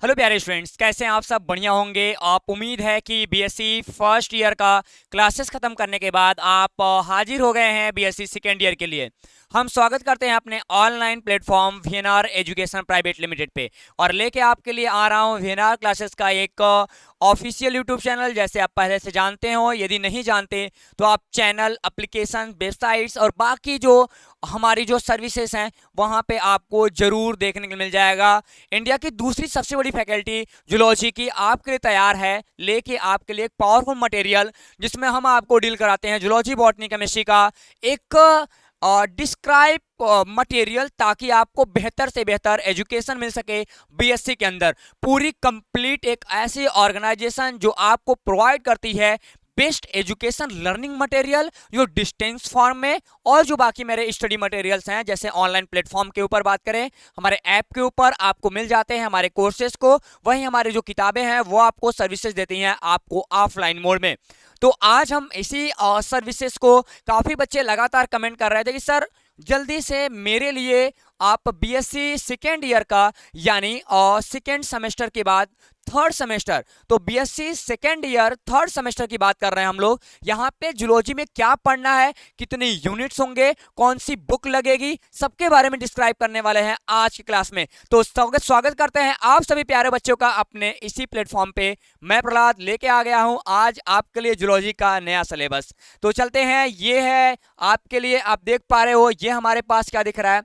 Hello प्यारे students, कैसे हैं आप? सब बढ़िया होंगे। आप उम्मीद है कि बीएससी फर्स्ट ईयर का क्लासेस खत्म करने के बाद आप हाजिर हो गए हैं बीएससी सेकेंड ईयर के लिए। हम स्वागत करते हैं अपने online platform VNR education private limited पे, और लेके आपके लिए आ रहा हूँ वीएनआर क्लासेस का एक ऑफिशियल यूट्यूब चैनल। जैसे आप पहले से जानते हो, यदि नहीं जानते तो आप चैनल, एप्लीकेशन, वेबसाइट्स और बाकी जो हमारी जो सर्विसेज हैं वहाँ पे आपको जरूर देखने को मिल जाएगा। इंडिया की दूसरी सबसे बड़ी फैकल्टी जूलॉजी की आपके लिए तैयार है, लेके आपके लिए एक पावरफुल मटेरियल जिसमें हम आपको डील कराते हैं जूलॉजी, बॉटनी, केमिस्ट्री का एक डिस्क्राइब मटेरियल, ताकि आपको बेहतर से बेहतर एजुकेशन मिल सके बीएससी के अंदर। पूरी कंप्लीट एक ऐसी ऑर्गेनाइजेशन जो आपको प्रोवाइड करती है बेस्ट एजुकेशन लर्निंग मटेरियल जो डिस्टेंस फॉर्म में, और जो बाकी मेरे स्टडी मटेरियल्स हैं जैसे ऑनलाइन प्लेटफॉर्म के ऊपर बात करें, हमारे ऐप के ऊपर आपको मिल जाते हैं हमारे कोर्सेज को। वहीं हमारी जो किताबें हैं वो आपको सर्विसेज देती हैं आपको ऑफलाइन मोड में। तो आज हम इसी सर्विसेज को, काफ़ी बच्चे लगातार कमेंट कर रहे थे कि सर जल्दी से मेरे लिए आप बीएससी सेकेंड ईयर का यानी सेकेंड सेमेस्टर के बाद थर्ड सेमेस्टर, तो BSc second year third semester की बात कर रहे हैं हम लोग। यहाँ पे जूलॉजी में क्या पढ़ना है, कितने यूनिट्स होंगे, कौन सी बुक लगेगी, सबके बारे में डिस्क्राइब करने वाले हैं आज की क्लास में। तो स्वागत करते हैं आप सभी प्यारे बच्चों का अपने इसी प्लेटफॉर्म पे। मैं प्रहलाद लेके आ गया हूँ आज आपके लिए जूलॉजी का नया सिलेबस। तो चलते हैं, ये है आपके लिए, आप देख पा रहे हो ये हमारे पास क्या दिख रहा है,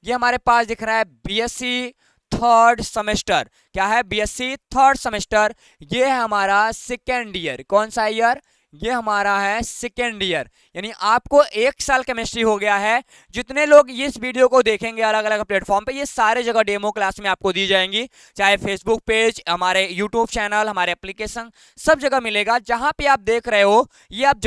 ये हमारे पास दिख रहा है बीएससी थर्ड सेमेस्टर। क्या है? BSc third semester. ये है हमारा सेकेंड ईयर। कौन सा ईयर? ये हमारा है सेकेंड ईयर। यानी आपको एक साल केमिस्ट्री हो गया है। जितने लोग इस वीडियो को देखेंगे अलग अलग प्लेटफॉर्म पे, ये सारे जगह डेमो क्लास में आपको दी जाएंगी, चाहे फेसबुक पेज, हमारे यूट्यूब चैनल, हमारे एप्लीकेशन, सब जगह मिलेगा। जहां पे आप देख रहे हो ये आप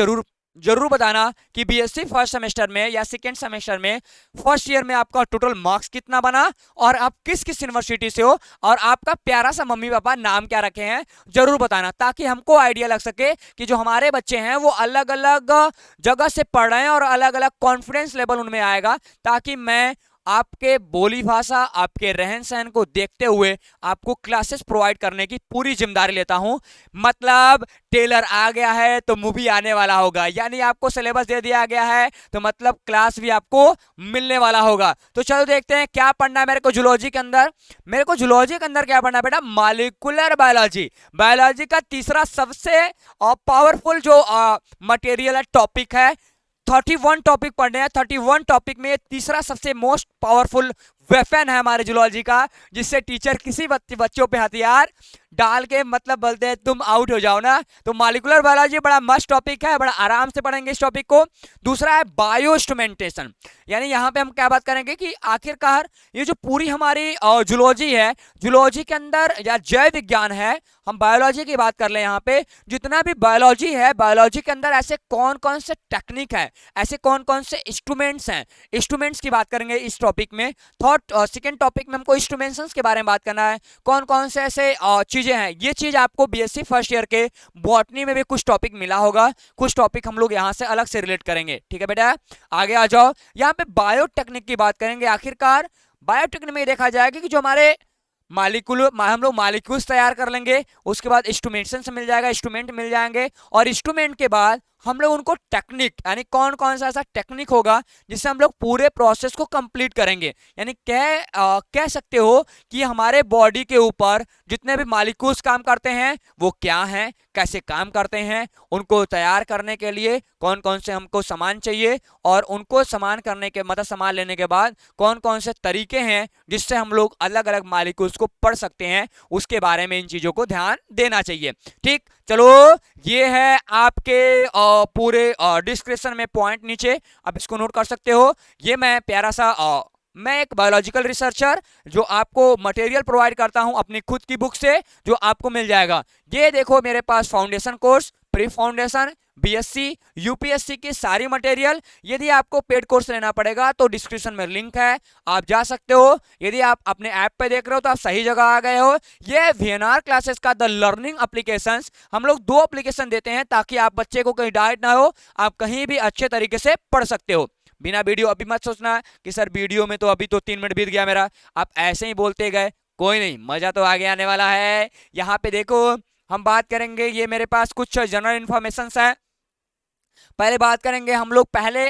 जरूर बताना कि बीएससी फर्स्ट सेमेस्टर में या सेकेंड सेमेस्टर में फर्स्ट ईयर में आपका टोटल मार्क्स कितना बना, और आप किस किस यूनिवर्सिटी से हो, और आपका प्यारा सा मम्मी पापा नाम क्या रखे हैं जरूर बताना, ताकि हमको आइडिया लग सके कि जो हमारे बच्चे हैं वो अलग अलग जगह से पढ़ रहे हैं और अलग अलग कॉन्फिडेंस लेवल उनमें आएगा, ताकि मैं आपके बोली भाषा, आपके रहन सहन को देखते हुए आपको क्लासेस प्रोवाइड करने की पूरी जिम्मेदारी लेता हूं। मतलब टेलर आ गया है तो मूवी आने वाला होगा, यानी आपको सिलेबस दे दिया गया है तो मतलब क्लास भी आपको मिलने वाला होगा। तो चलो देखते हैं क्या पढ़ना है मेरे को जूलॉजी के अंदर। मेरे को जूलॉजी के अंदर क्या पढ़ना है बेटा? Molecular biology. बायोलॉजी का तीसरा सबसे पावरफुल जो मटेरियल है, टॉपिक है। 31 टॉपिक पढ़ने हैं। 31 टॉपिक में तीसरा सबसे मोस्ट पावरफुल वेपन है हमारे जूलॉजी का, जिससे टीचर किसी बच्चों पे हथियार डाल के मतलब बोलते हैं तुम आउट हो जाओ ना। तो मॉलिक्यूलर बायोलॉजी बड़ा मस्त टॉपिक है, बड़ा आराम से पढ़ेंगे इस टॉपिक को। दूसरा है बायो इंस्ट्रूमेंटेशन, यानी यहाँ पे हम क्या बात करेंगे कि आखिरकार ये जो पूरी हमारी जूलॉजी है, जूलॉजी के अंदर या जैव विज्ञान है, हम बायोलॉजी की बात कर ले। यहाँ पे जितना भी बायोलॉजी है, बायोलॉजी के अंदर ऐसे कौन कौन से टेक्निक है, ऐसे कौन कौन से इंस्ट्रूमेंट्स हैं, इंस्ट्रूमेंट्स की बात करेंगे इस टॉपिक में। सेकेंड टॉपिक में हमको इंस्ट्रूमेंट्स के बारे में बात करना है, कौन कौन से ऐसे चीजें हैं। ये चीज आपको बीएससी फर्स्ट ईयर के बॉटनी में भी कुछ टॉपिक मिला होगा, कुछ टॉपिक हम लोग यहाँ से अलग से रिलेट करेंगे। ठीक है बेटा, आगे आ जाओ। यहाँ पे बायोटेक्निक की बात करेंगे। आखिरकार बायोटेक्निक में देखा जाएगा कि जो हमारे हम लोग मॉलिक्यूल्स तैयार कर लेंगे, उसके बाद इंस्ट्रूमेंटेशन से मिल जाएगा, इंस्ट्रूमेंट मिल जाएंगे, और इंस्ट्रूमेंट के बाद हम लोग उनको टेक्निक, यानी कौन कौन सा ऐसा टेक्निक होगा जिससे हम लोग पूरे प्रोसेस को कंप्लीट करेंगे। यानी कह सकते हो कि हमारे बॉडी के ऊपर जितने भी मॉलिक्यूल्स काम करते हैं वो क्या हैं, कैसे काम करते हैं, उनको तैयार करने के लिए कौन कौन से हमको सामान चाहिए, और उनको सामान करने के मतलब सामान लेने के बाद कौन कौन से तरीके हैं जिससे हम लोग अलग अलग मॉलिक्यूल्स को पढ़ सकते हैं, उसके बारे में इन चीजों को ध्यान देना चाहिए। ठीक, चलो ये है आपके पूरे डिस्क्रिप्शन में पॉइंट नीचे, आप इसको नोट कर सकते हो। ये मैं प्यारा सा मैं एक बायोलॉजिकल रिसर्चर जो आपको मटेरियल प्रोवाइड करता हूं अपनी खुद की बुक से, जो आपको मिल जाएगा। ये देखो मेरे पास foundation course, pre foundation, BSc, UPSC की सारी मटेरियल। यदि आपको पेड कोर्स लेना पड़ेगा तो डिस्क्रिप्शन में लिंक है, आप जा सकते हो। यदि आप अपने ऐप पे देख रहे हो तो आप सही जगह आ गए हो। ये वीएनआर क्लासेस का द लर्निंग एप्लीकेशंस, हम लोग 2 एप्लीकेशन देते हैं ताकि आप बच्चे को कहीं डाउट ना हो, आप कहीं भी अच्छे तरीके से पढ़ सकते हो। बिना वीडियो अभी मत सोचना कि सर वीडियो में तो अभी तो 3 मिनट बीत गया मेरा, आप ऐसे ही बोलते गए, कोई नहीं, मजा तो आगे आने वाला है। यहाँ पे देखो हम बात करेंगे, ये मेरे पास कुछ जनरल इन्फॉर्मेशन है। पहले बात करेंगे हम लोग पहले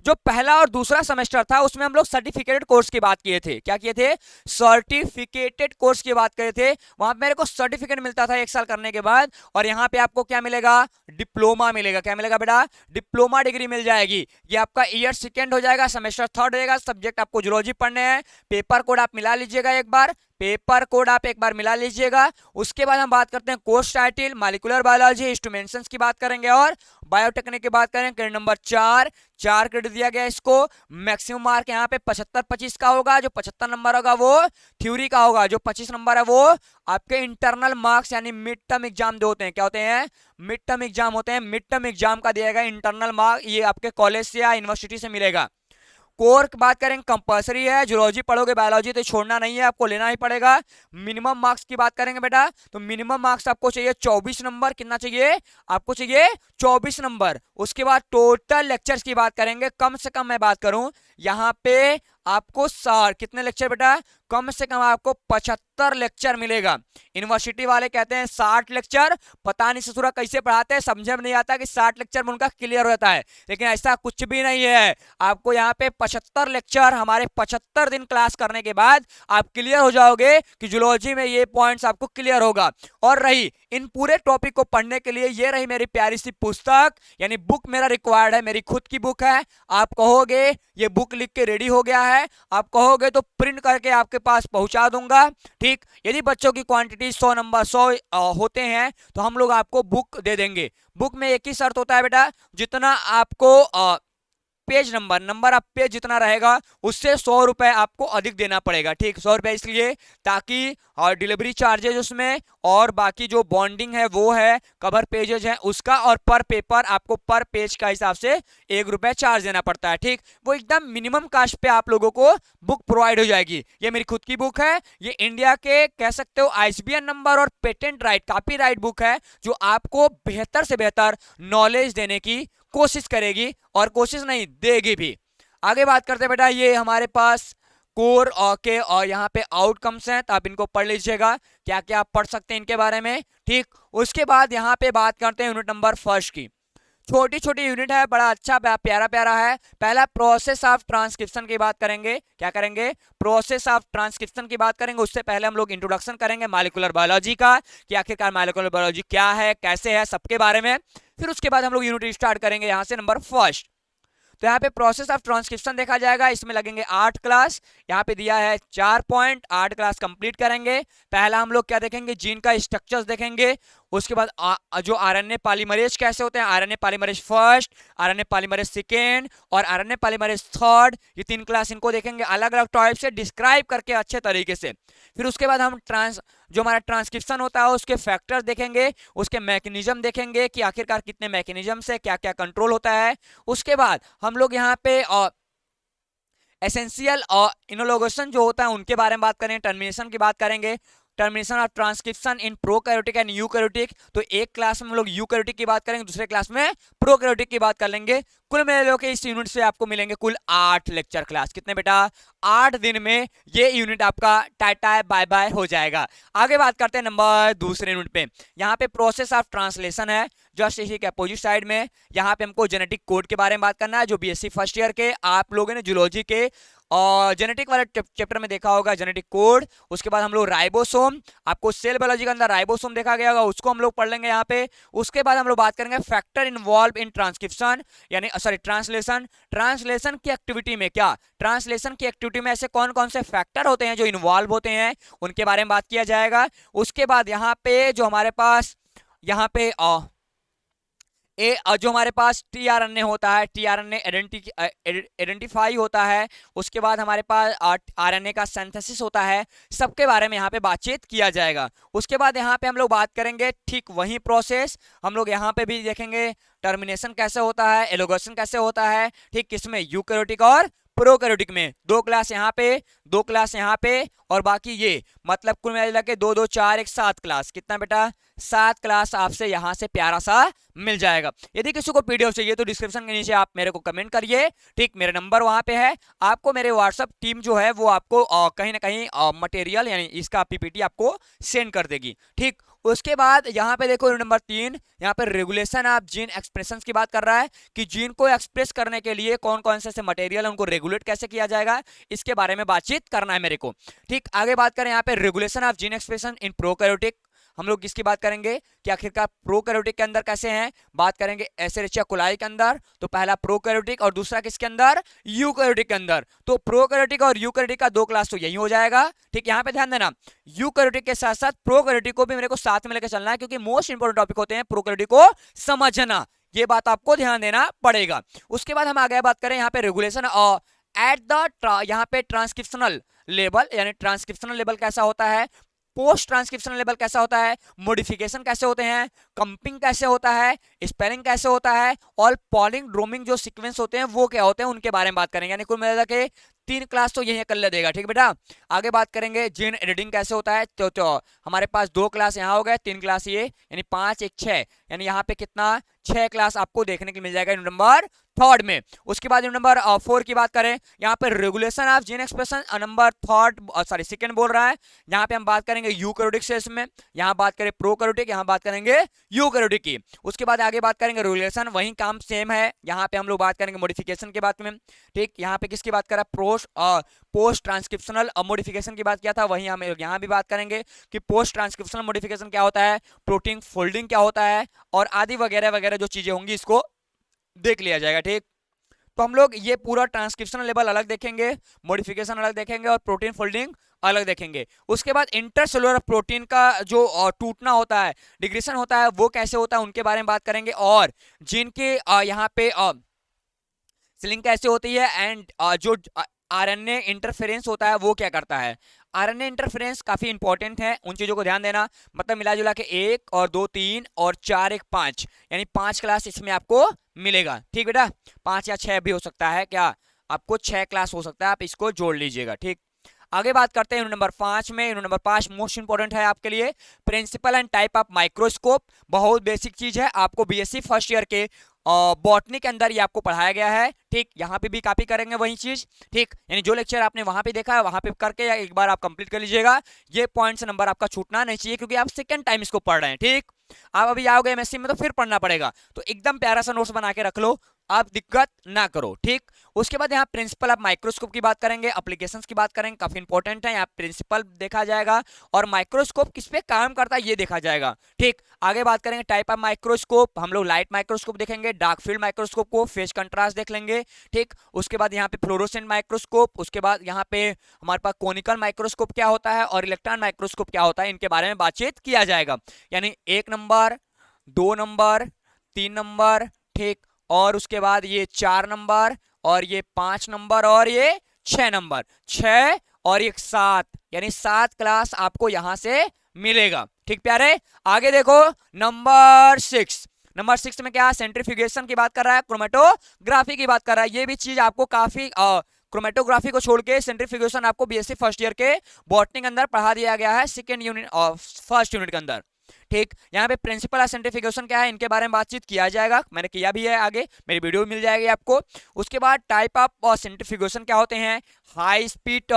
जो पहला और दूसरा सेमेस्टर था उसमें हम लोग सर्टिफिकेटेड कोर्स की बात किए थे। क्या किए थे? सर्टिफिकेटेड कोर्स की बात किए थे। वहां पे मेरे को सर्टिफिकेट मिलता था 1 साल करने के बाद, और यहाँ पे आपको क्या मिलेगा? डिप्लोमा मिलेगा। क्या मिलेगा बेटा? डिप्लोमा डिग्री मिल जाएगी। ये आपका ईयर सेकेंड हो जाएगा, सेमेस्टर थर्ड हो जाएगा। सब्जेक्ट आपको जूलॉजी पढ़ने हैं। पेपर कोड आप मिला लीजिएगा एक बार, पेपर कोड आप एक बार मिला लीजिएगा। उसके बाद हम बात करते हैं course title, molecular biology, instrumentation की बात करेंगे और बायोटेक्निक की बात करें। क्रेडिट नंबर 4 क्रेडिट दिया गया इसको। मैक्सिमम मार्क यहाँ पे 75-25 का होगा। जो 75 नंबर होगा वो थ्योरी का होगा, जो 25 नंबर है वो आपके इंटरनल मार्क्स यानी मिड टर्म एग्जाम जो होते हैं। क्या होते हैं? मिड टर्म एग्जाम होते हैं। मिड टर्म एग्जाम का दिया गया इंटरनल मार्क, ये आपके कॉलेज से या यूनिवर्सिटी से मिलेगा। कोर की बात करें, कंपलसरी है। जूलॉजी पढ़ोगे, बायोलॉजी तो छोड़ना नहीं है, आपको लेना ही पड़ेगा। मिनिमम मार्क्स की बात करेंगे बेटा, तो मिनिमम मार्क्स आपको चाहिए 24 नंबर। कितना चाहिए? आपको चाहिए 24 नंबर। उसके बाद टोटल लेक्चर्स की बात करेंगे, कम से कम मैं बात करूं यहाँ पे आपको 60 कितने लेक्चर बेटा? कम से कम आपको 75 लेक्चर मिलेगा। यूनिवर्सिटी वाले कहते हैं 60 लेक्चर, पता नहीं ससुरा कैसे पढ़ाते हैं, समझ में नहीं आता कि 60 लेक्चर में उनका क्लियर रहता है, लेकिन ऐसा कुछ भी नहीं है। आपको यहाँ पे 75 लेक्चर, हमारे 75 दिन क्लास करने के बाद आप क्लियर हो जाओगे कि जूलॉजी में ये पॉइंट्स आपको क्लियर होगा। और रही इन पूरे टॉपिक को पढ़ने के लिए, ये रही मेरी प्यारी सी पुस्तक, यानी बुक मेरा रिक्वायर्ड है, मेरी खुद की बुक है। आप कहोगे ये बुक लिख के रेडी हो गया है, आप कहोगे तो प्रिंट करके आपके पास पहुंचा दूंगा। ठीक, यदि बच्चों की क्वांटिटी 100 होते हैं तो हम लोग आपको बुक दे देंगे। बुक में एक ही शर्त होता है बेटा, जितना आपको पेज नंबर आप पेज जितना रहेगा उससे 100 रुपए आपको अधिक देना पड़ेगा। ठीक, 100 रुपए इसलिए ताकि और डिलीवरी चार्जेज उसमें और बाकी जो बॉन्डिंग है वो है, कवर पेजेज है उसका, और पर पेपर आपको पर पेज का हिसाब से 1 रुपए चार्ज देना पड़ता है। ठीक, वो एकदम मिनिमम कास्ट पे आप लोगों को बुक प्रोवाइड हो जाएगी। ये मेरी खुद की बुक है, ये इंडिया के कह सकते हो आईएसबीएन नंबर और पेटेंट राइट कॉपीराइट बुक है, जो आपको बेहतर से बेहतर नॉलेज देने की कोशिश करेगी, और कोशिश नहीं देगी भी। आगे बात करते हैं बेटा, ये हमारे पास कोर के और यहाँ पे आउटकम्स हैं, तो आप इनको पढ़ लीजिएगा क्या क्या आप पढ़ सकते हैं इनके बारे में। ठीक, उसके बाद यहाँ पे बात करते हैं यूनिट नंबर फर्स्ट की। छोटी छोटी यूनिट है, बड़ा अच्छा प्यारा प्यारा है। पहला प्रोसेस ऑफ ट्रांसक्रिप्शन की बात करेंगे। क्या करेंगे? प्रोसेस ऑफ ट्रांसक्रिप्शन की बात करेंगे। उससे पहले हम लोग इंट्रोडक्शन करेंगे मॉलिक्यूलर बायोलॉजी का, कि आखिरकार मॉलिक्यूलर बायोलॉजी क्या है, कैसे है, सबके बारे में। फिर उसके बाद हम लोग यूनिट स्टार्ट करेंगे यहाँ से नंबर फर्स्ट। तो यहाँ पे प्रोसेस ऑफ ट्रांसक्रिप्शन देखा जाएगा, इसमें लगेंगे 8 क्लास। यहाँ पे दिया है 4 पॉइंट, 8 क्लास कंप्लीट करेंगे। पहला हम लोग क्या देखेंगे? जीन का स्ट्रक्चर्स देखेंगे। उसके बाद जो आरएनए पॉलीमरेज कैसे होते हैं, RNA polymerase first, RNA polymerase second और आरएनए पॉलीमरेज थर्ड, ये 3 क्लास इनको देखेंगे अलग अलग टाइप से डिस्क्राइब करके अच्छे तरीके से। फिर उसके बाद हम जो हमारा ट्रांसक्रिप्शन होता है उसके फैक्टर्स देखेंगे, उसके मैकेनिज्म देखेंगे कि आखिरकार कितने मैकेनिज्म से क्या क्या कंट्रोल होता है। उसके बाद हम लोग यहाँ पे एसेंशियल और इनोलोगेशन जो होता है उनके बारे में बात करेंगे, टर्मिनेशन की बात करेंगे, termination of transcription in prokaryotic and eukaryotic. तो एक क्लास में हम लोग यूकैरियोटिक की बात करेंगे, दूसरे क्लास में प्रोकैरियोटिक की बात कर लेंगे। कुल मिला के इस यूनिट से आपको मिलेंगे कुल 8 लेक्चर क्लास। कितने बेटा? 8 दिन में ये यूनिट आपका टाटा बाय बाय हो जाएगा। आगे बात करते हैं नंबर दूसरे यूनिट पे। यहाँ पे प्रोसेस ऑफ ट्रांसलेशन है, जस्ट इसी के अपोजिट साइड में। यहाँ पे हमको जेनेटिक कोड के बारे में बात करना है, जो बीएससी फर्स्ट ईयर के आप लोगों ने जूलॉजी के और जेनेटिक वाले चैप्टर में देखा होगा, जेनेटिक कोड। उसके बाद हम लोग राइबोसोम, आपको सेल बायोलॉजी के अंदर राइबोसोम देखा गया होगा, उसको हम लोग पढ़ लेंगे यहाँ पे। उसके बाद हम लोग बात करेंगे फैक्टर इन्वॉल्व इन ट्रांसक्रिप्शन यानी सॉरी ट्रांसलेशन। ट्रांसलेशन की एक्टिविटी में क्या, ट्रांसलेशन की एक्टिविटी में ऐसे कौन कौन से फैक्टर होते हैं जो इन्वॉल्व होते हैं, उनके बारे में बात किया जाएगा। उसके बाद यहाँ पे जो हमारे पास यहाँ पे जो हमारे पास टीआरएनए होता है, टीआरएनए आइडेंटिफाई होता है। उसके बाद हमारे पास आरएनए का सिंथेसिस होता है, सबके बारे में यहाँ पे बातचीत किया जाएगा। उसके बाद यहाँ पे हम लोग बात करेंगे ठीक वही प्रोसेस, हम लोग यहाँ पे भी देखेंगे टर्मिनेशन कैसे होता है, एलोगेशन कैसे होता है। ठीक, किसमें? यूकैरियोटिक और प्रोकैरियोटिक में। 2 क्लास यहाँ पे, 2 क्लास यहाँ पे, और बाकी ये मतलब कुल मिला के 2 2 4 1 7 क्लास। कितना बेटा? 7 क्लास आपसे यहाँ से प्यारा सा मिल जाएगा। यदि किसी को पीडीएफ चाहिए तो डिस्क्रिप्शन के नीचे आप मेरे को कमेंट करिए, ठीक, मेरा नंबर वहां पे है। आपको मेरे व्हाट्सएप टीम जो है वो आपको कहीं ना कहीं मटेरियल यानी इसका पीपीटी आपको सेंड कर देगी, ठीक। उसके बाद यहाँ पे देखो नंबर 3, यहाँ पे रेगुलेशन ऑफ जीन एक्सप्रेशंस की बात कर रहा है कि जीन को एक्सप्रेस करने के लिए कौन कौन से मटेरियल है उनको रेगुलेट कैसे किया जाएगा, इसके बारे में बातचीत करना है मेरे को, ठीक। आगे बात करें यहाँ पे regulation of gene expression in prokaryotic, हम लोग किसकी बात करेंगे कि आखिरकार प्रोकैरियोटिक के अंदर कैसे हैं, बात करेंगे एस्चेरिचिया कोलाई के अंदर। तो पहला प्रोकैरियोटिक और दूसरा किसके अंदर, यूकैरियोटिक के अंदर। तो प्रोकैरियोटिक और यूकैरियोटिक का 2 क्लास तो यही हो जाएगा, ठीक। यहाँ पे ध्यान देना, यूकैरियोटिक के साथ साथ प्रोकैरियोटिक को भी मेरे को साथ में लेकर चलना है, क्योंकि मोस्ट इंपोर्टेंट टॉपिक होते हैं प्रोकैरियोटिक को समझना, ये बात आपको ध्यान देना पड़ेगा। उसके बाद हम आगे बात करें यहाँ पे रेगुलेशन एट द यहाँ पे ट्रांसक्रिप्शनल लेवल, यानी ट्रांसक्रिप्शनल लेवल कैसा होता है, पोस्ट ट्रांसक्रिप्शनल लेवल कैसा होता है, मॉडिफिकेशन कैसे होते हैं, कंपिंग कैसे होता है, स्पेलिंग कैसे होता है, और पॉलिंग ड्रोमिंग जो सीक्वेंस होते हैं वो क्या होते हैं, उनके बारे में बात करेंगे। यानी कुल मिला के 3 क्लास तो यही कर ले देगा, ठीक बेटा। आगे बात करेंगे जीन एडिटिंग कैसे होता है, तो हमारे पास 2 क्लास यहाँ हो गए, 3 क्लास ये, यानी 5 1 6, यानी यहाँ पे कितना 6 क्लास आपको देखने को मिल जाएगा नंबर 3 में। उसके बाद नंबर 4 की बात करें, यहाँ पे regulation of gene expression number 2nd बोल रहा है। यहाँ पे हम बात करेंगे यूकैरियोटिक सेल्स में, यहाँ बात करें प्रोकैरियोटिक, यहाँ बात करेंगे यूकैरियोटिक की। उसके बाद आगे बात करेंगे रेगुलेशन, वही काम सेम है। यहाँ पे हम लोग बात करेंगे मॉडिफिकेशन के बात में, ठीक। यहाँ पे किसकी बात कर रहा है, पोस्ट ट्रांसक्रिप्शनल मॉडिफिकेशन की बात किया था, वही हम यहाँ भी बात करेंगे कि पोस्ट ट्रांसक्रिप्शनल मॉडिफिकेशन क्या होता है, प्रोटीन फोल्डिंग क्या होता है, और आदि वगैरह वगैरह जो चीजें होंगी इसको देख लिया जाएगा, ठीक। तो हम लोग ये पूरा ट्रांसक्रिप्शनल लेवल अलग देखेंगे, मॉडिफिकेशन अलग देखेंगे, और प्रोटीन फोल्डिंग अलग देखेंगे। उसके बाद इंटरसेलुलर प्रोटीन का जो टूटना होता है, डिग्रेशन होता है, वो कैसे होता है उनके बारे में बात करेंगे, और जिनके यहाँ पे स्लिंग कैसे होती है, एंड जो आरएनए इंटरफेरेंस होता है वो क्या करता है। आरएनए इंटरफेरेंस काफी इंपॉर्टेंट है, उन चीजों को ध्यान देना, मतलब मिला जुला के 1 और 2 3 और 4 1 5, यानी 5 क्लास इसमें आपको मिलेगा, ठीक बेटा। 5 या 6 भी हो सकता है, क्या आपको 6 क्लास हो सकता है, आप इसको जोड़ लीजिएगा, ठीक। आगे बात करते हैं नंबर 5 में। नंबर 5 मोस्ट इंपोर्टेंट है आपके लिए, principle and type of microscope. बहुत बेसिक चीज है, आपको बीएससी फर्स्ट ईयर के बॉटनी के अंदर ये आपको पढ़ाया गया है, ठीक। यहाँ पे भी कॉपी करेंगे वही चीज, ठीक। यानी जो लेक्चर आपने वहां पे देखा है वहां पे करके एक बार आप कंप्लीट कर लीजिएगा। ये पॉइंट्स नंबर आपका छूटना नहीं चाहिए, क्योंकि आप सेकंड टाइम इसको पढ़ रहे हैं, ठीक। आप अभी आओगे एमएससी में तो फिर पढ़ना पड़ेगा, तो एकदम प्यारा सा नोट्स बना के रख लो, आप दिक्कत ना करो, ठीक। उसके बाद यहाँ प्रिंसिपल ऑफ माइक्रोस्कोप की बात करेंगे, एप्लीकेशंस की बात करेंगे, काफी इंपॉर्टेंट है। यहाँ प्रिंसिपल देखा जाएगा और माइक्रोस्कोप किस पे काम करता है ये देखा जाएगा, ठीक। आगे बात करेंगे टाइप ऑफ माइक्रोस्कोप, हम लोग लाइट माइक्रोस्कोप देखेंगे, डार्क फील्ड माइक्रोस्कोप को फेस कंट्रास्ट देख लेंगे, ठीक। उसके बाद यहाँ पे फ्लोरोसेंट माइक्रोस्कोप, उसके बाद यहाँ पे हमारे पास कोनिकल माइक्रोस्कोप क्या होता है और इलेक्ट्रॉन माइक्रोस्कोप क्या होता है, इनके बारे में बातचीत किया जाएगा। यानी 1 नंबर, 2 नंबर, 3 नंबर, ठीक, और उसके बाद ये 4 नंबर, और ये 5 नंबर, और ये 6 नंबर, 6 और 1 7, यानी 7 क्लास आपको यहां से मिलेगा, ठीक प्यारे। आगे देखो नंबर 6, नंबर 6 में क्या सेंट्रीफ्यूगेशन की बात कर रहा है, क्रोमेटोग्राफी की बात कर रहा है। ये भी चीज आपको काफी क्रोमेटोग्राफी को छोड़ के सेंट्रीफ्यूगेशन आपको बीएससी फर्स्ट ईयर के बॉटनी के अंदर पढ़ा दिया गया है, सेकंड यूनिट और फर्स्ट यूनिट के अंदर, ठीक। यहाँ पे प्रिंसिपल ऑफ सेंट्रीफ्यूगेशन क्या है, इनके बारे में बातचीत किया जाएगा, मैंने किया भी है, आगे मेरी वीडियो मिल जाएगी आपको। उसके बाद टाइप ऑफ सेंट्रीफ्यूगेशन क्या होते हैं, हाई स्पीड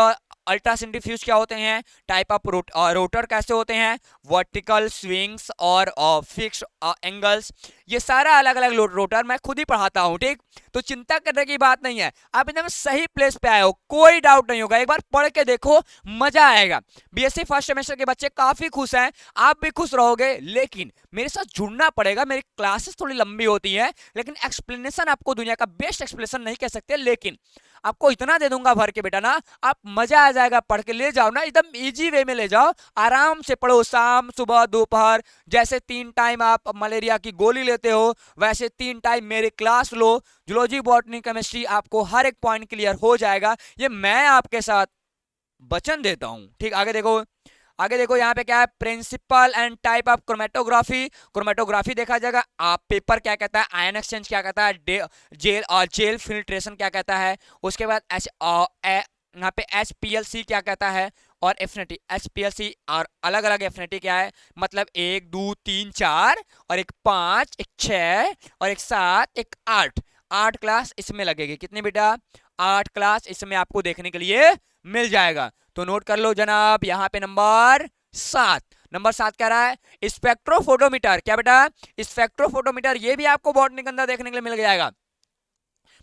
अल्ट्रा सेंट्रीफ्यूज क्या होते हैं, टाइप ऑफ रोटर कैसे होते हैं, वर्टिकल स्विंग्स और फिक्स एंगल्स, ये सारा अलग अलग रोटर मैं खुद ही पढ़ाता हूं, ठीक। तो चिंता करने की बात नहीं है, आप एकदम सही प्लेस पे आए हो, कोई डाउट नहीं होगा, एक बार पढ़ के देखो, मजा आएगा। बीएससी फर्स्ट सेमेस्टर के बच्चे काफी खुश हैं, आप भी खुश रहोगे, लेकिन मेरे साथ जुड़ना पड़ेगा। मेरी क्लासेस थोड़ी लंबी होती है, लेकिन एक्सप्लेनेशन आपको दुनिया का बेस्ट एक्सप्लेनेशन नहीं कह सकते, लेकिन आपको इतना दे दूंगा भर के बेटा ना, आप मजा आ जाएगा, पढ़ के ले जाओ ना, एकदम इजी वे में ले जाओ, आराम से पढ़ो, शाम सुबह दोपहर, जैसे 3 टाइम आप मलेरिया की गोली लेते हो वैसे 3 टाइम मेरी क्लास लो, जूलॉजी बॉटनी केमिस्ट्री, आपको हर एक पॉइंट क्लियर हो जाएगा, ये मैं आपके साथ वचन देता हूं, ठीक। आगे देखो यहाँ पे क्या है, principle and type of chromatography. Chromatography देखा जाएगा, आप पेपर क्या कहता है, आयन एक्सचेंज क्या कहता है, जेल फिल्ट्रेशन क्या कहता है। उसके बाद यहाँ पे HPLC क्या कहता है और एफिनिटी HPLC और अलग अलग एफिनिटी क्या है, मतलब 1 2 3 4 और एक 5 एक 6 और एक 7 एक 8, 8 क्लास इसमें लगेगी। कितनी बेटा? 8 क्लास इसमें आपको देखने के लिए मिल जाएगा। तो नोट कर लो जनाब, यहाँ पे नंबर 7, नंबर 7 कह रहा है स्पेक्ट्रोफोटोमीटर। क्या बेटा? स्पेक्ट्रोफोटोमीटर, ये भी आपको बॉटनी के अंदर देखने के लिए मिल जाएगा,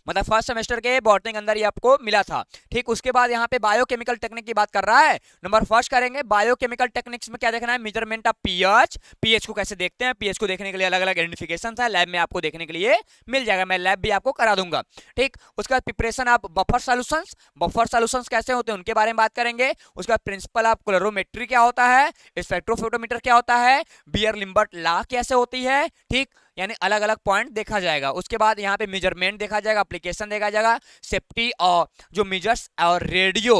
मतलब फर्स्ट सेमेस्टर के बॉटनी के अंदर ये आपको मिला था। ठीक, उसके बाद यहाँ पे बायोकेमिकल टेक्निक की बात कर रहा है। नंबर फर्स्ट करेंगे बायोकेमिकल टेक्निक्स में क्या देखना है, मेजरमेंट ऑफ पीएच, पीएच को कैसे देखते हैं, पीएच को देखने के लिए अलग अलग आइडेंटिफिकेशन है, लैब में आपको देखने के लिए मिल जाएगा, मैं लैब भी आपको करा दूंगा। ठीक, उसके बाद preparation of buffer solutions, buffer solutions कैसे होते हैं उनके बारे में बात करेंगे। उसके बाद प्रिंसिपल ऑफ क्लोरोमेट्री क्या होता है, स्पेक्ट्रोफोटोमीटर क्या होता है, बियर लिम्बर्ट लॉ कैसे होती है। ठीक, यानी अलग अलग पॉइंट देखा जाएगा। उसके बाद यहाँ पे मेजरमेंट देखा जाएगा, एप्लीकेशन देखा जाएगा, सेफ्टी और जो मेजर्स और रेडियो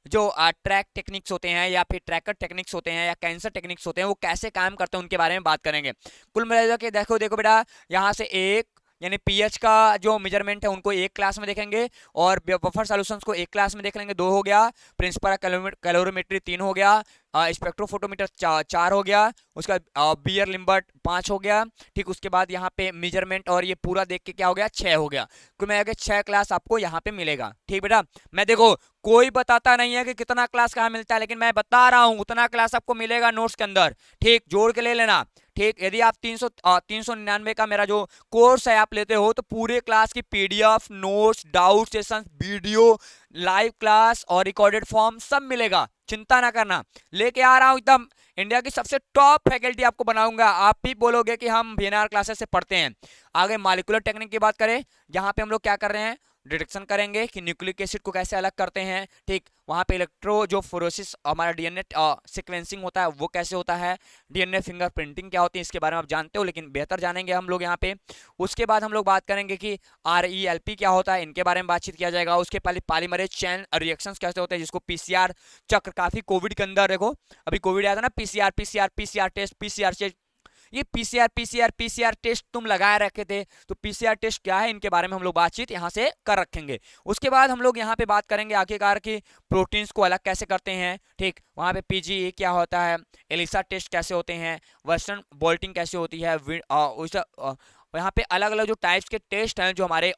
जो ट्रैक टेक्निक्स होते हैं या फिर ट्रैकर टेक्निक्स होते हैं या कैंसर टेक्निक्स होते हैं वो कैसे काम करते हैं उनके बारे में बात करेंगे। कुल मिला के देखो देखो बेटा, यहाँ से एक यानी पीएच का जो मेजरमेंट है उनको एक क्लास में देखेंगे और बफर सॉल्यूशंस को एक क्लास में देख लेंगे, 2 हो गया, प्रिंसिपल कैलोरीमेट्री 3 हो गया, स्पेक्ट्रोफोटोमीटर 4 हो गया, उसका बियर लिम्बर्ट 5 हो गया। ठीक, उसके बाद यहाँ पे मेजरमेंट और ये पूरा देख के क्या हो गया, 6 हो गया। कुल मिला के 6 क्लास आपको यहाँ पे मिलेगा। ठीक बेटा, मैं देखो कोई बताता नहीं है कि कितना क्लास कहाँ मिलता है, लेकिन मैं बता रहा हूँ उतना क्लास आपको मिलेगा नोट्स के अंदर। ठीक, जोड़ के ले लेना। ठीक, यदि आप 399 का मेरा जो कोर्स है आप लेते हो तो पूरे क्लास की PDF, notes, doubt session, video, live class और रिकॉर्डेड फॉर्म सब मिलेगा, चिंता ना करना। लेके आ रहा हूं एकदम इंडिया की सबसे टॉप फैकल्टी आपको बनाऊंगा, आप भी बोलोगे कि हम वीएनआर क्लासेस से पढ़ते हैं। आगे मॉलिक्यूलर टेक्निक की बात करें, यहाँ पे हम लोग क्या कर रहे हैं, डिटेक्शन करेंगे कि न्यूक्लिक एसिड को कैसे अलग करते हैं। ठीक, वहाँ पे इलेक्ट्रो जो फोरोसिस हमारा डीएनए सीक्वेंसिंग होता है वो कैसे होता है, डीएनए फिंगरप्रिंटिंग क्या होती है इसके बारे में आप जानते हो, लेकिन बेहतर जानेंगे हम लोग यहाँ पे। उसके बाद हम लोग बात करेंगे कि RELP क्या होता है, इनके बारे में बातचीत किया जाएगा। उसके पहले पॉलीमरेज चेन रिएक्शंस कैसे होते हैं, जिसको PCR चक्र, काफी कोविड के अंदर देखो अभी कोविड आया था ना, PCR टेस्ट, ये पीसीआर टेस्ट तुम लगाए रखे थे, तो पीसीआर टेस्ट क्या है इनके बारे में हम लोग बातचीत यहाँ से कर रखेंगे। उसके बाद हम लोग यहाँ पे बात करेंगे आखिरकार कि प्रोटीन्स को अलग कैसे करते हैं। ठीक, वहाँ पे PGE क्या होता है, एलिसा टेस्ट कैसे होते हैं, वेस्टर्न बोल्टिंग कैसे होती है, यहाँ पे अलग अलग जो टाइप्स के टेस्ट हैं जो हमारे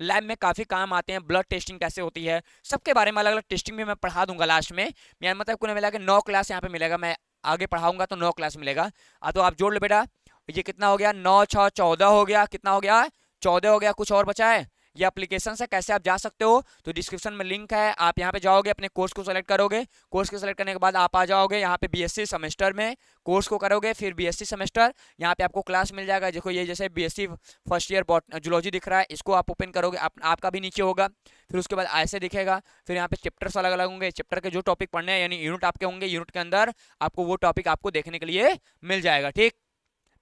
लैब में काफ़ी काम आते हैं, ब्लड टेस्टिंग कैसे होती है, सबके बारे में अलग अलग टेस्टिंग भी मैं पढ़ा दूंगा लास्ट में। मतलब कुल मिला के 9 क्लास यहाँ पे मिलेगा, मैं आगे पढ़ाऊंगा तो 9 क्लास मिलेगा। तो आप जोड़ लो बेटा, ये कितना हो गया, 9 6 14 हो गया, कितना हो गया, 14 हो गया। कुछ और बचा है, ये एप्लीकेशन है कैसे आप जा सकते हो, तो डिस्क्रिप्शन में लिंक है, आप यहाँ पे जाओगे, अपने कोर्स को सेलेक्ट करोगे, कोर्स को सेलेक्ट करने के बाद आप आ जाओगे यहाँ पे BSc सेमेस्टर में, कोर्स को करोगे, फिर BSc सेमेस्टर, यहाँ पे आपको क्लास मिल जाएगा। देखो ये जैसे BSc फर्स्ट ईयर जूलॉजी दिख रहा है, इसको आप ओपन करोगे, आपका भी नीचे होगा, फिर उसके बाद ऐसे दिखेगा, फिर यहाँ पे चैप्टर्स अलग अलग होंगे, चैप्टर के जो टॉपिक पढ़ने हैं यानी यूनिट आपके होंगे, यूनिट के अंदर आपको वो टॉपिक आपको देखने के लिए मिल जाएगा। ठीक,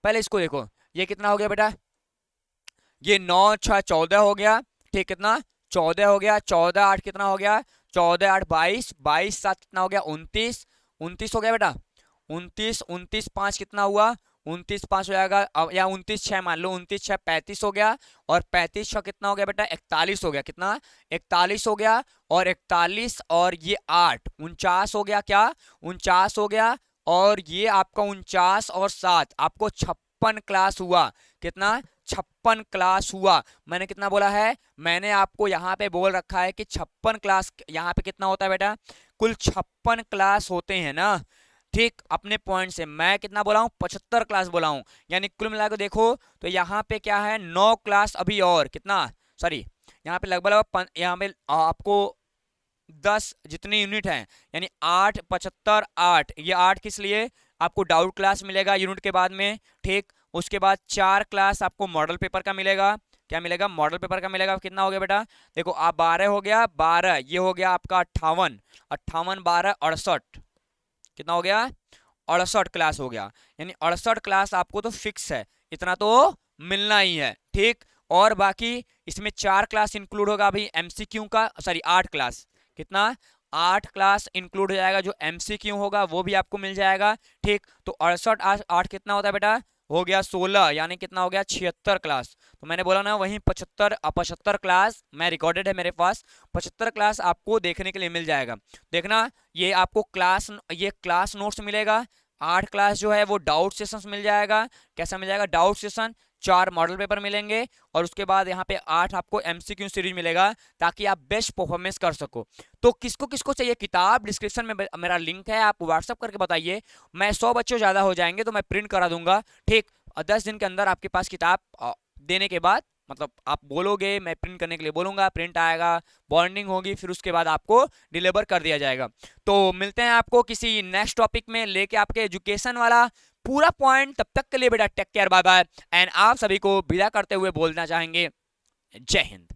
पहले इसको देखो, ये कितना हो गया बेटा, ये 9 6 14 हो गया। ठीक, कितना, 14 हो गया, 14 8 कितना हो गया, 14 8 22, 22 7 कितना हो गया, 29, 29 हो गया बेटा, 29, 29 5 कितना हुआ, 29 5 हो जाएगा, या 29 6 मान लो, 29 6 35 हो गया, और 35 6 कितना हो गया बेटा, 41 हो गया, कितना, 41 हो गया, और 41 और ये 8 49 हो गया, क्या 49 हो गया, और ये आपका 49 और 7 आपको 56 क्लास हुआ, कितना, 56 क्लास हुआ। मैंने कितना बोला है, मैंने आपको यहाँ पे बोल रखा है कि 56 क्लास, यहाँ पे कितना होता है बेटा, कुल 56 क्लास होते हैं ना। ठीक, अपने पॉइंट से मैं कितना बोला हूँ, 75 क्लास बोला हूँ, यानी कुल मिलाकर देखो तो यहाँ पे क्या है, 9 क्लास अभी और कितना, सॉरी यहाँ पे लगभग यहाँ पे आपको 10 जितनी यूनिट हैं, यानी 8 75 8, ये 8 किस लिए, आपको डाउट क्लास मिलेगा यूनिट के बाद में। ठीक, उसके बाद 4 क्लास आपको मॉडल पेपर का मिलेगा, क्या मिलेगा, मॉडल पेपर का मिलेगा, कितना हो गया बेटा, देखो आप 12 हो गया, 12 ये हो गया आपका 58, 58 12 68, कितना हो गया, 68 क्लास हो गया, यानी 68 क्लास आपको तो फिक्स है, इतना तो मिलना ही है। ठीक, और बाकी इसमें 4 क्लास इंक्लूड होगा अभी MCQ का, सॉरी 8 क्लास, कितना, 8 क्लास इंक्लूड हो जाएगा, जो MCQ होगा वो भी आपको मिल जाएगा। ठीक, तो 68 8 कितना होता है बेटा, हो गया 16, यानी कितना हो गया 76 क्लास। तो मैंने बोला ना वहीं 75 क्लास मैं रिकॉर्डेड है मेरे पास, 75 क्लास आपको देखने के लिए मिल जाएगा। देखना ये आपको क्लास नोट्स मिलेगा, 8 क्लास जो है वो डाउट सेशंस मिल जाएगा। कैसा मिल जाएगा? डाउट सेशन, 4 मॉडल पेपर मिलेंगे और उसके बाद यहाँ पे 8 आपको एमसीक्यू सीरीज मिलेगा, ताकि आप बेस्ट परफॉर्मेंस कर सको। तो किसको किसको चाहिए किताब, डिस्क्रिप्शन में मेरा लिंक है, आप व्हाट्सअप करके बताइए। मैं 100 बच्चों ज़्यादा हो जाएंगे तो मैं प्रिंट करा दूंगा, ठीक। 10 दिन के अंदर आपके पास किताब देने के बाद, मतलब आप बोलोगे मैं प्रिंट करने के लिए बोलूंगा, प्रिंट आएगा, बॉन्डिंग होगी, फिर उसके बाद आपको डिलीवर कर दिया जाएगा। तो मिलते हैं आपको किसी नेक्स्ट टॉपिक में लेके आपके एजुकेशन वाला पूरा पॉइंट। तब तक के लिए बेटा take care, bye bye. And आप सभी को विदा करते हुए बोलना चाहेंगे जय हिंद।